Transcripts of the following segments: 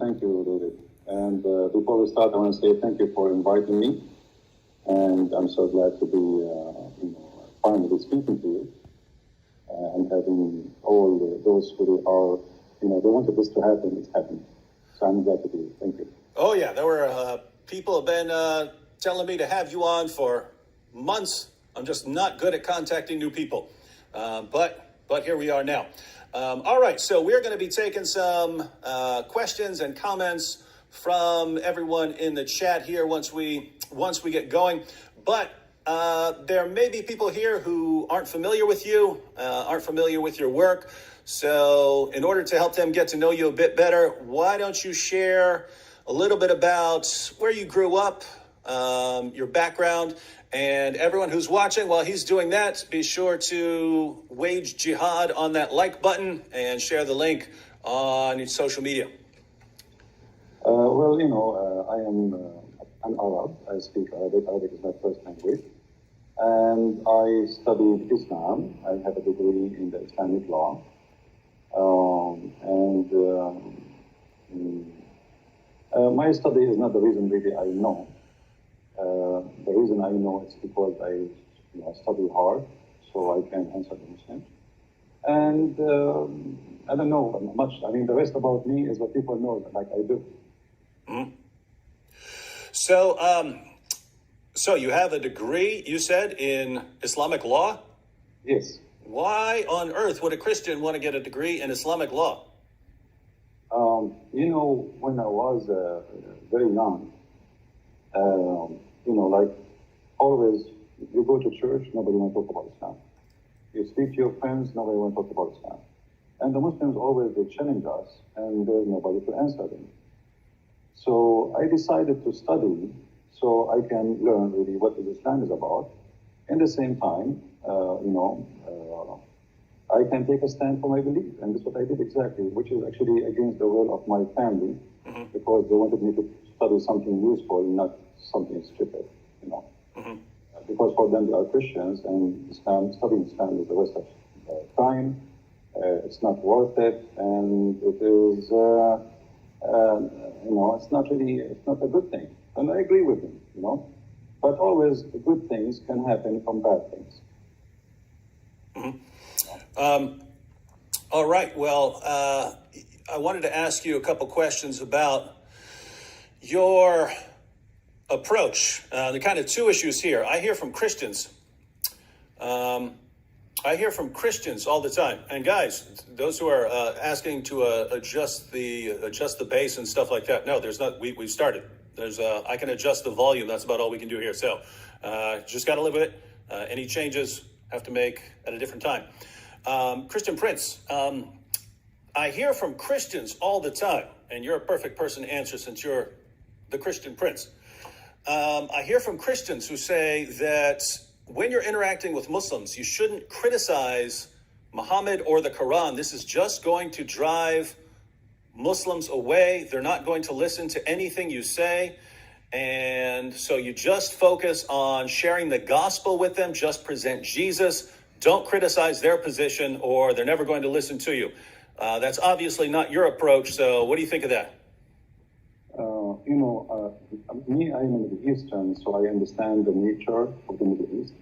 thank you, David. And before we start, I want to say thank you for inviting me. And I'm so glad to be, finally speaking to you and having all those who are, they wanted this to happen. It's happened. So I'm glad to be here. Thank you. Oh, yeah. There were people have been telling me to have you on for months. I'm just not good at contacting new people. But here we are now. All right. So we're going to be taking some questions and comments from everyone in the chat here once we get going. But there may be people here who aren't familiar with you, aren't familiar with your work. So in order to help them get to know you a bit better, why don't you share a little bit about where you grew up, your background, and everyone who's watching, while he's doing that, be sure to wage jihad on that like button and share the link on your social media. I am an Arab. I speak Arabic. Arabic is my first language. And I studied Islam. I have a degree in the Islamic law. My study is not the reason really I know. The reason I know is because I study hard, so I can answer the Muslims. And I don't know much. I mean, the rest about me is what people know, like I do. Mm-hmm. So you have a degree, you said, in Islamic law? Yes. Why on earth would a Christian want to get a degree in Islamic law? When I was very young, like always, you go to church, nobody wants to talk about Islam. You speak to your friends, nobody wants to talk about Islam. And the Muslims always will challenge us, and there's nobody to answer them. So I decided to study so I can learn really what Islam is about. In the same time, I can take a stand for my belief, and that's what I did exactly, which is actually against the will of my family, because they wanted me to study something useful, not something stupid, Because for them they are Christians, and studying Islam is the waste of time. It's not worth it, and it is, it's not a good thing. And I agree with them, But always good things can happen from bad things. All right. Well, I wanted to ask you a couple questions about your approach. The kind of two issues here. I hear from Christians. I hear from Christians all the time. And guys, those who are asking to adjust the bass and stuff like that. No, there's not. We've started. I can adjust the volume. That's about all we can do here. So just got to live with it. Any changes have to make at a different time. Christian Prince, I hear from Christians all the time, and you're a perfect person to answer since you're the Christian Prince. I hear from Christians who say that when you're interacting with Muslims, you shouldn't criticize Muhammad or the Quran. This is just going to drive Muslims away. They're not going to listen to anything you say. And so you just focus on sharing the gospel with them, just present Jesus. Don't criticize their position or they're never going to listen to you. That's obviously not your approach. So what do you think of that? Me, I'm a Middle Eastern, so I understand the nature of the Middle East.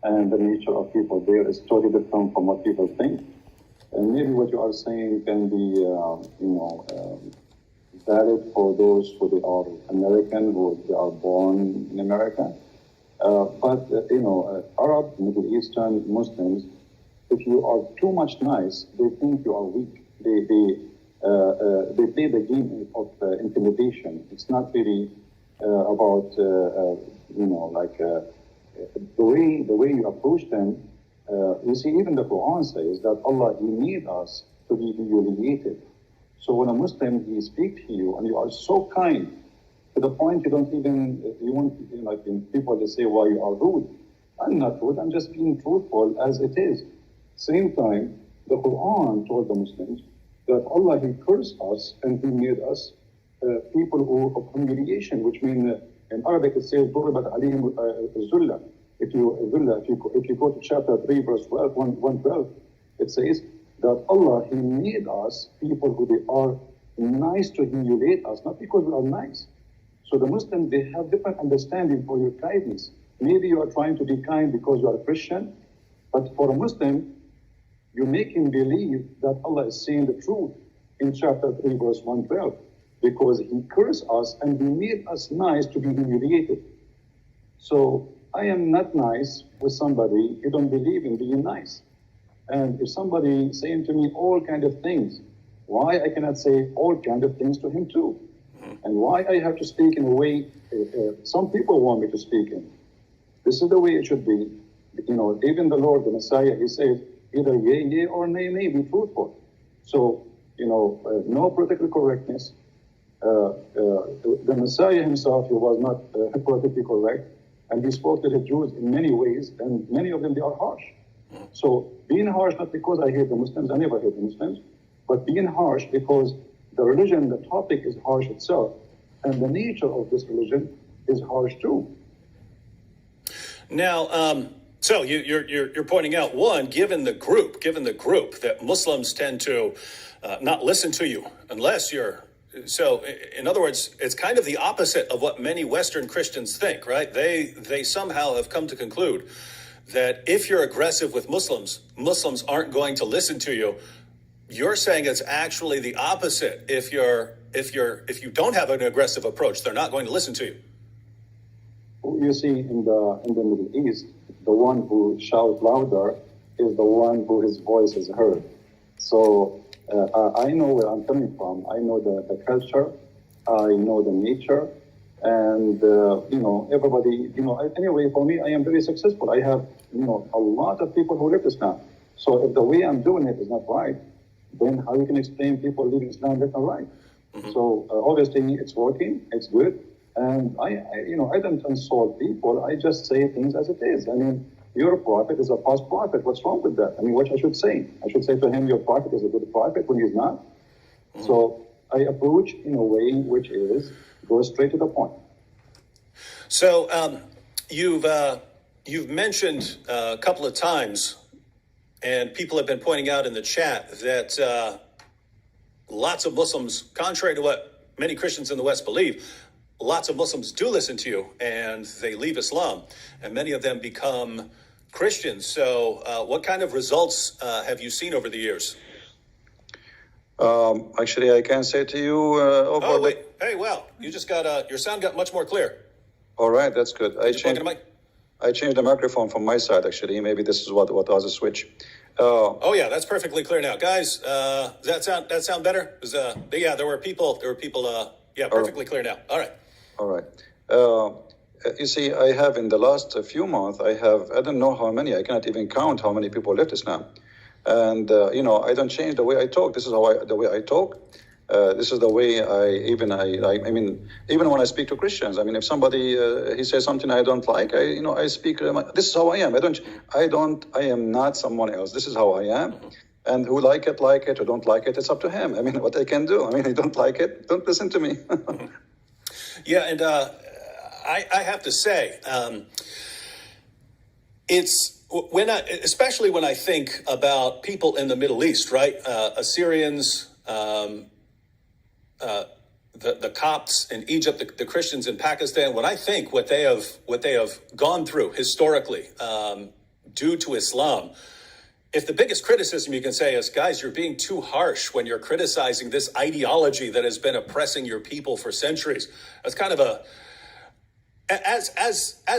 And the nature of people there is totally different from what people think. And maybe what you are saying can be, valid for those who they are American, who they are born in America. Arab, Middle Eastern Muslims, if you are too much nice, they think you are weak. They play the game of intimidation. It's not really about the way you approach them. You see, even the Quran says that Allah, He made us to be humiliated. So when a Muslim, he speaks to you, and you are so kind, to the point people they say, why you are rude. I'm not rude, I'm just being truthful as it is. Same time, the Quran told the Muslims that Allah, He cursed us and He made us people of humiliation, which means in Arabic it says, ضُرِبَتْ عَلَيْهِمُ الذُّلَّةِ If you go to chapter 3, verse 112, it says that Allah, He made us people who they are nice to humiliate us, not because we are nice. So the Muslims, they have different understanding for your kindness. Maybe you are trying to be kind because you are a Christian, but for a Muslim, you make him believe that Allah is saying the truth in chapter 3, verse 112, because he cursed us and he made us nice to be humiliated. So I am not nice with somebody who don't believe in being nice. And if somebody saying to me all kind of things, why I cannot say all kind of things to him too? And why I have to speak in a way some people want me to speak in? This is the way it should be. You know, even the Lord, the Messiah, he says, either yea, yea, or nay, nay, be truthful. So, you know, no political correctness. The Messiah himself, he was not politically correct, and he spoke to the Jews in many ways, and many of them, they are harsh. So being harsh, not because I hate the Muslims, I never hate the Muslims, but being harsh because the religion, the topic is harsh itself, and the nature of this religion is harsh too. Now, so you're pointing out, one, given the group that Muslims tend to not listen to you unless you're. So, in other words, it's kind of the opposite of what many Western Christians think, right? They somehow have come to conclude that if you're aggressive with Muslims, Muslims aren't going to listen to you. You're saying it's actually the opposite. If you don't have an aggressive approach, they're not going to listen to you. You see, in the Middle East, the one who shouts louder is the one who his voice is heard. So I know where I'm coming from. I know the culture. I know the nature. And, you know, everybody, you know, anyway, for me, I am very successful. I have, you know, a lot of people who live Islam. So if the way I'm doing it is not right, then how you can explain people leaving Islam left and right? Mm-hmm. So obviously it's working, it's good. And I don't insult people. I just say things as it is. I mean, your prophet is a false prophet. What's wrong with that? I mean, what I should say? I should say to him, your prophet is a good prophet when he's not. Mm-hmm. So I approach in a way which is go straight to the point. So you've mentioned a couple of times, and people have been pointing out in the chat that lots of Muslims, contrary to what many Christians in the West believe, lots of Muslims do listen to you and they leave Islam, and many of them become Christians. So what kind of results have you seen over the years? Actually, I can say to you... wait. Hey, wow. You just got, your sound got much more clear. All right, that's good. I changed the microphone from my side, actually. Maybe this is what was a switch. Oh, yeah, that's perfectly clear now. Guys, does that sound better? Yeah, there were people, perfectly clear now. All right. All right. You see, I have in the last few months, I don't know how many, I cannot even count how many people left Islam. And, I don't change the way I talk. This is the way I talk. This is the way I mean, even when I speak to Christians, I mean, if somebody, he says something I don't like, I speak, this is how I am. I am not someone else. This is how I am. And who like it, who don't like it, it's up to him. I mean, what I can do. I mean, he don't like it, don't listen to me. Yeah, and I have to say, especially when I think about people in the Middle East, right? Assyrians, the Copts in Egypt, the Christians in Pakistan. When I think what they have gone through historically due to Islam, if the biggest criticism you can say is, guys, you're being too harsh when you're criticizing this ideology that has been oppressing your people for centuries. That's kind of as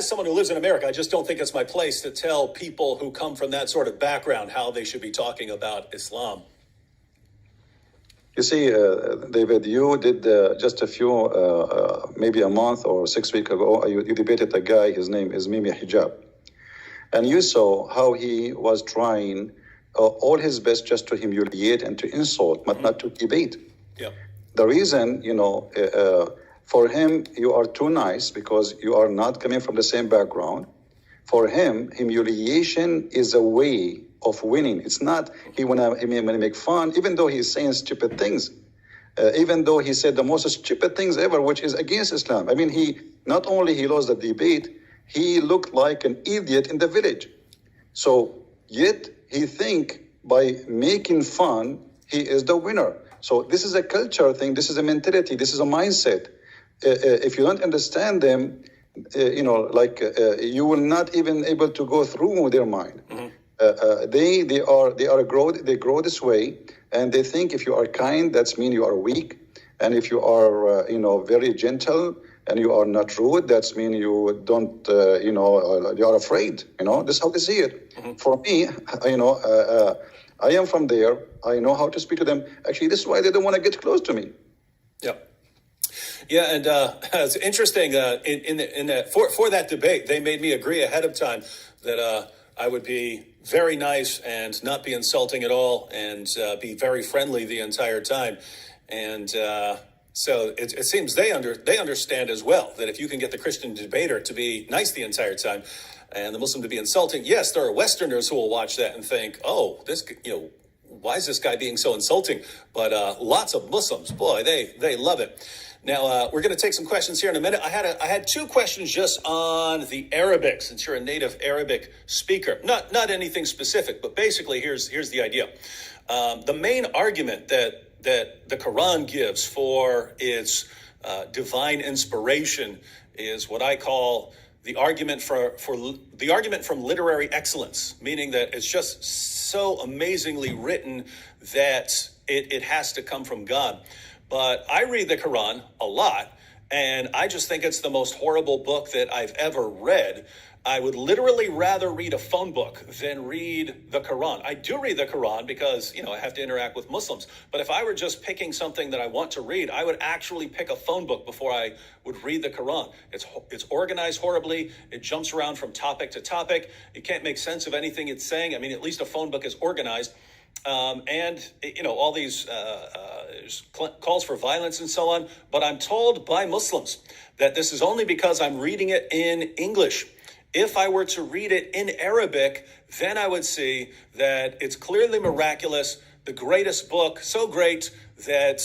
someone who lives in America, I just don't think it's my place to tell people who come from that sort of background how they should be talking about Islam. You see, David, you did just a few, maybe a month or 6 weeks ago, you debated a guy, his name is Mimi Hijab. And you saw how he was trying all his best just to humiliate and to insult, but not to debate. Yeah. The reason, for him, you are too nice because you are not coming from the same background. For him, humiliation is a way of winning. It's not he wanna make fun, even though he's saying stupid things, even though he said the most stupid things ever, which is against Islam. I mean, he not only he lost the debate, he looked like an idiot in the village. So yet he think by making fun, he is the winner. So this is a culture thing. This is a mentality. This is a mindset. If you don't understand them, you will not even able to go through their mind. They grow this way, and they think if you are kind, that's mean you are weak, and if you are very gentle and you are not rude, that's mean you don't you are afraid. This is how they see it. For me, I am from there. I know how to speak to them. Actually, this is why they don't want to get close to me. Yeah, and it's interesting. For that debate, they made me agree ahead of time that I would be very nice and not be insulting at all, and be very friendly the entire time. And so it seems they understand as well that if you can get the Christian debater to be nice the entire time, and the Muslim to be insulting, yes, there are Westerners who will watch that and think, oh, this, why is this guy being so insulting? But lots of Muslims, boy, they love it. Now, we're going to take some questions here in a minute. I had two questions just on the Arabic, since you're a native Arabic speaker. Not anything specific, but basically here's the idea. The main argument that the Quran gives for its divine inspiration is what I call the argument the argument from literary excellence, meaning that it's just so amazingly written that it has to come from God. But I read the Quran a lot, and I just think it's the most horrible book that I've ever read. I would literally rather read a phone book than read the Quran. I do read the Quran because, I have to interact with Muslims. But if I were just picking something that I want to read, I would actually pick a phone book before I would read the Quran. It's organized horribly. It jumps around from topic to topic. You can't make sense of anything it's saying. I mean, at least a phone book is organized. All these calls for violence and so on. But I'm told by Muslims that this is only because I'm reading it in English. If I were to read it in Arabic, then I would see that it's clearly miraculous, the greatest book, so great that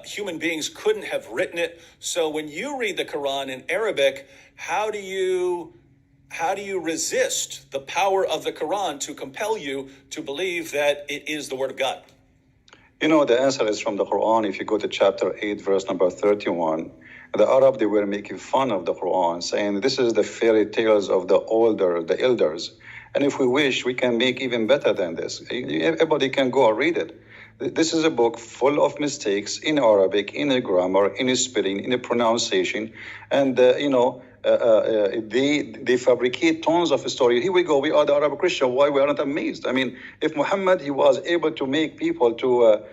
human beings couldn't have written it. So when you read the Quran in Arabic, how do you resist the power of the Quran to compel you to believe that it is the word of God? The answer is from the Quran. If you go to chapter 8, verse number 31, the Arab, they were making fun of the Quran, saying this is the fairy tales of the elders. And if we wish, we can make even better than this. Everybody can go and read it. This is a book full of mistakes in Arabic, in the grammar, in the spelling, in the pronunciation. And, they fabricate tons of stories. Here we go. We are the Arab Christian. Why we are not amazed? I mean, if Muhammad, he was able to make people to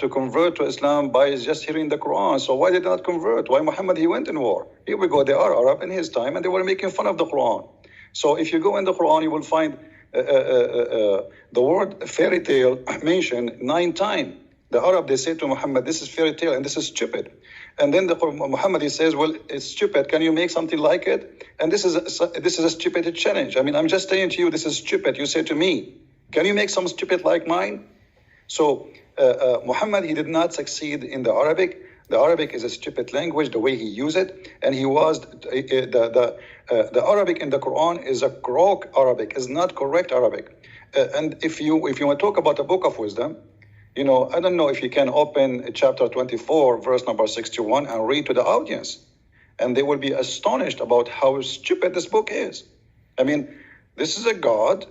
convert to Islam by just hearing the Quran, so why did they not convert? Why Muhammad, he went in war? Here we go. They are Arab in his time, and they were making fun of the Quran. So if you go in the Quran, you will find the word fairy tale mentioned 9 times. The Arab, they say to Muhammad, this is fairy tale and this is stupid. And then Muhammad, he says, well, it's stupid. Can you make something like it? And this is a stupid challenge. I mean, I'm just saying to you, this is stupid. You say to me, can you make some stupid like mine? So Muhammad, he did not succeed in the Arabic. The Arabic is a stupid language, the way he used it. And he was, the Arabic in the Quran is a crook Arabic, is not correct Arabic. And if you want to talk about a book of wisdom, I don't know if you can open chapter 24, verse number 61 and read to the audience. And they will be astonished about how stupid this book is. I mean, this is a God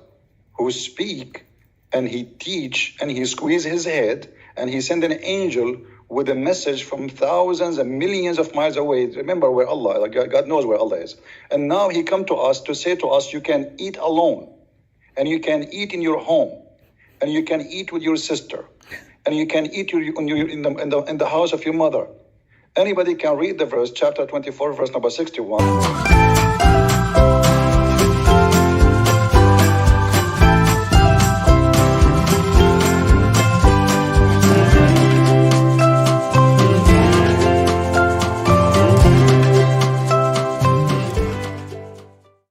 who speak and he teach and he squeeze his head and he send an angel with a message from thousands and millions of miles away. Remember where Allah, God knows where Allah is. And now he come to us to say to us, you can eat alone and you can eat in your home and you can eat with your sister. And you can eat in the house of your mother. Anybody can read the verse, chapter 24, verse number 61.